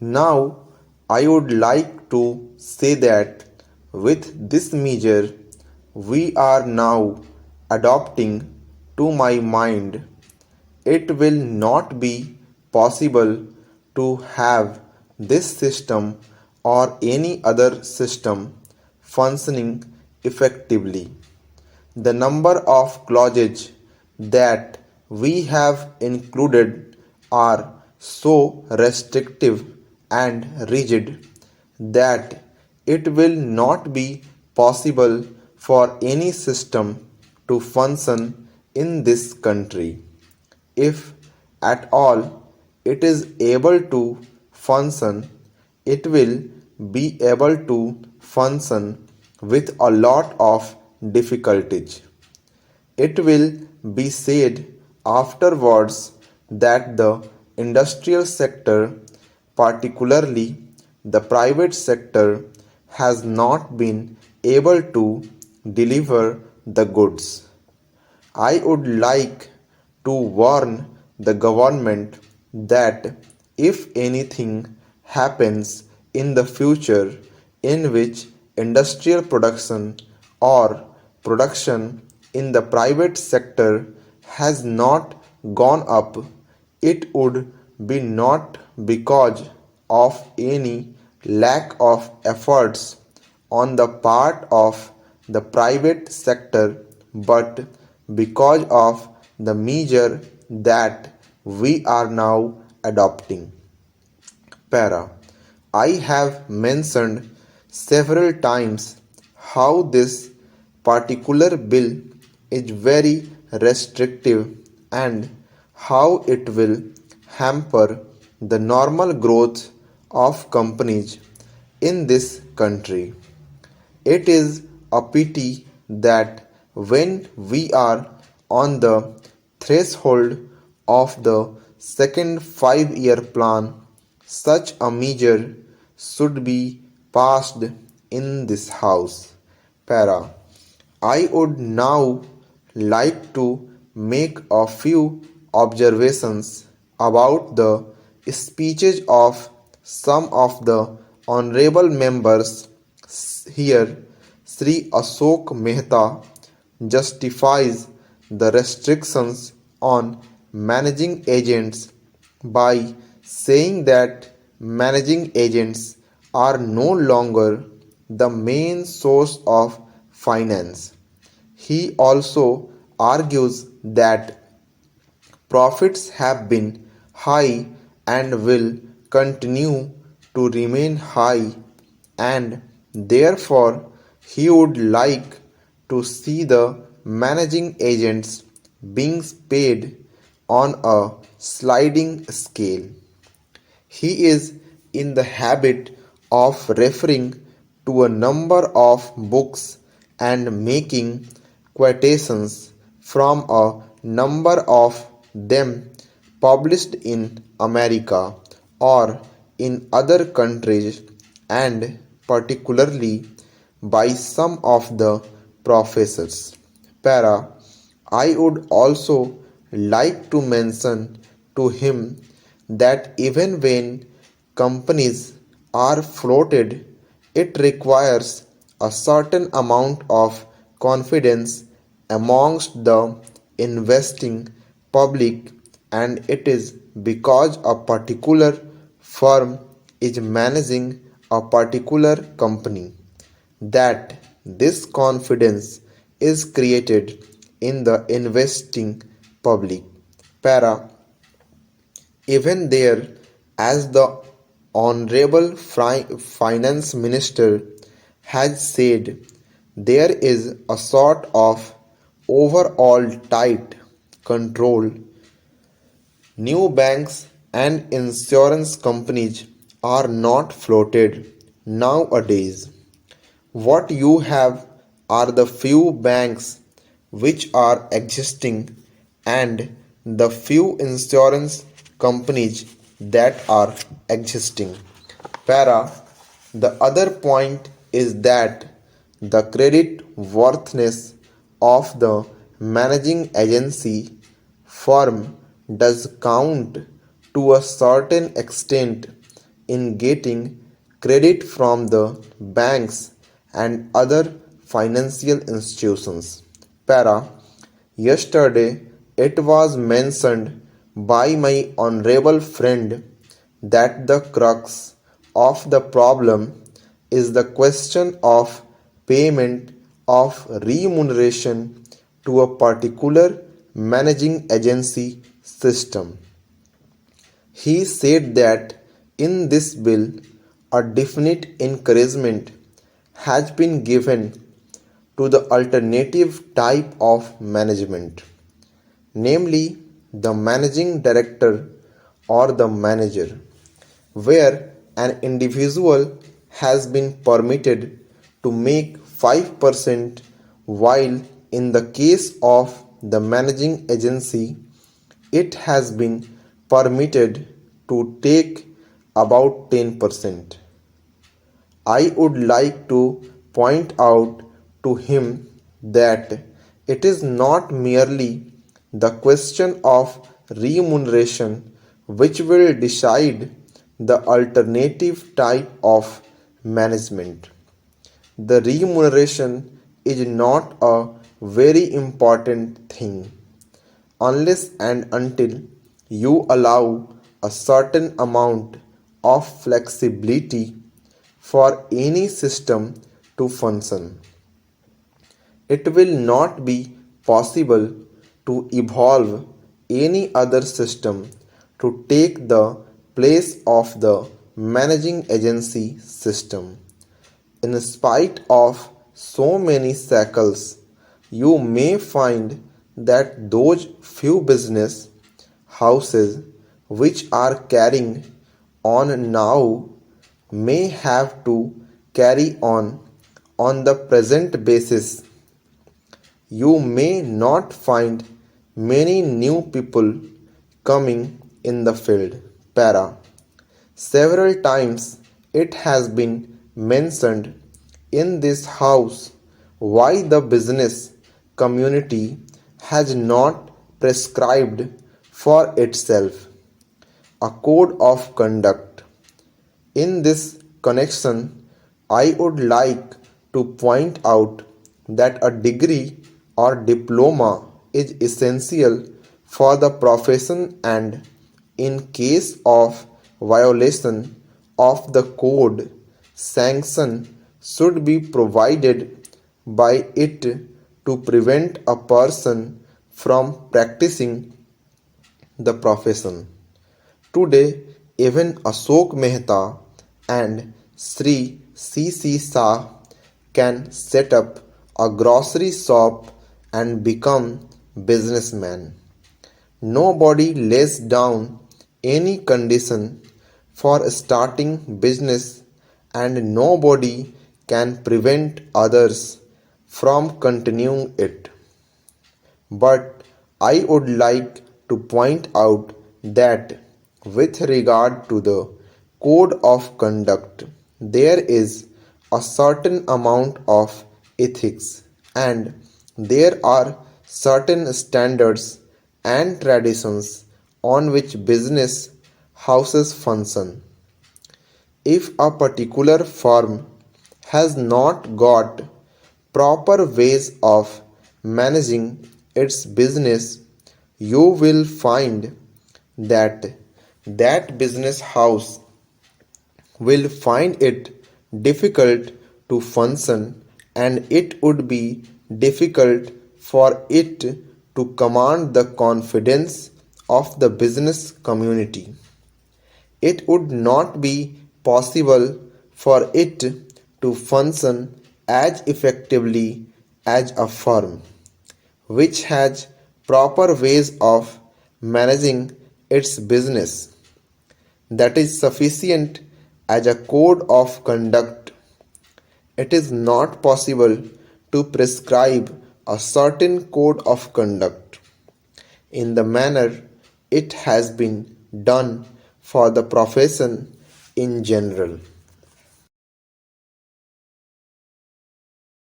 Now, I would like to say that with this measure, we are now adopting to my mind, it will not be possible to have this system or any other system functioning effectively. The number of clauses that we have included are so restrictive and rigid that it will not be possible for any system to function in this country. If at all it is able to function, it will be able to function with a lot of difficulties. It will be said afterwards that the industrial sector, particularly the private sector, has not been able to deliver the goods. I would like to warn the government that if anything happens in the future in which industrial production or production in the private sector has not gone up, it would be not because of any lack of efforts on the part of the private sector, but because of the measure that we are now adopting. Para. I have mentioned several times how this particular bill is very restrictive and how it will hamper the normal growth of companies in this country. It is a pity that when we are on the threshold of the second 5-year plan, such a measure should be passed in this house. Para. I would now like to make a few observations about the speeches of some of the honorable members here. Sri Ashok Mehta justifies the restrictions on managing agents by saying that managing agents are no longer the main source of finance. He also argues that profits have been high and will continue to remain high, and therefore he would like to see the managing agents being paid on a sliding scale. He is in the habit of referring to a number of books and making quotations from a number of them published in America or in other countries, and particularly by some of the professors. Para. I would also like to mention to him that even when companies are floated, it requires a certain amount of confidence amongst the investing public, and it is because a particular firm is managing a particular company that this confidence is created in the investing public. Para. Even there, as the Honorable Finance Minister has said, there is a sort of overall tight control. New banks and insurance companies are not floated nowadays. What you have are the few banks which are existing and the few insurance companies that are existing. Para. The other point is that the credit worthiness of the managing agency firm does count to a certain extent in getting credit from the banks and other financial institutions. Para. Yesterday it was mentioned by my honorable friend that the crux of the problem is the question of payment of remuneration to a particular managing agency system. He said that in this bill, a definite encouragement has been given to the alternative type of management, namely the managing director or the manager, where an individual has been permitted to make 5%, while in the case of the managing agency, it has been permitted to take about 10%. I would like to point out to him that it is not merely the question of remuneration which will decide the alternative type of management. The remuneration is not a very important thing unless and until you allow a certain amount of flexibility for any system to function. It will not be possible to evolve any other system to take the place of the managing agency system. In spite of so many shackles, you may find that those few business houses which are carrying on now may have to carry on the present basis. You may not find many new people coming in the field. Para. Several times it has been mentioned in this house why the business community has not prescribed for itself a code of conduct. In this connection, I would like to point out that a degree or diploma is essential for the profession, and in case of violation of the code, sanction should be provided by it to prevent a person from practicing the profession. Today, even Ashok Mehta and Sri C.C. Shah can set up a grocery shop and become businessmen. Nobody lays down any condition for starting business, and nobody can prevent others from continuing it. But I would like to point out that with regard to the code of conduct, there is a certain amount of ethics, and there are certain standards and traditions on which business houses function. If a particular firm has not got proper ways of managing its business, you will find that that business house will find it difficult to function, and it would be difficult for it to command the confidence of the business community. It would not be possible for it to function as effectively as a firm which has proper ways of managing its business. That is sufficient as a code of conduct. It is not possible to prescribe a certain code of conduct in the manner it has been done for the profession in general.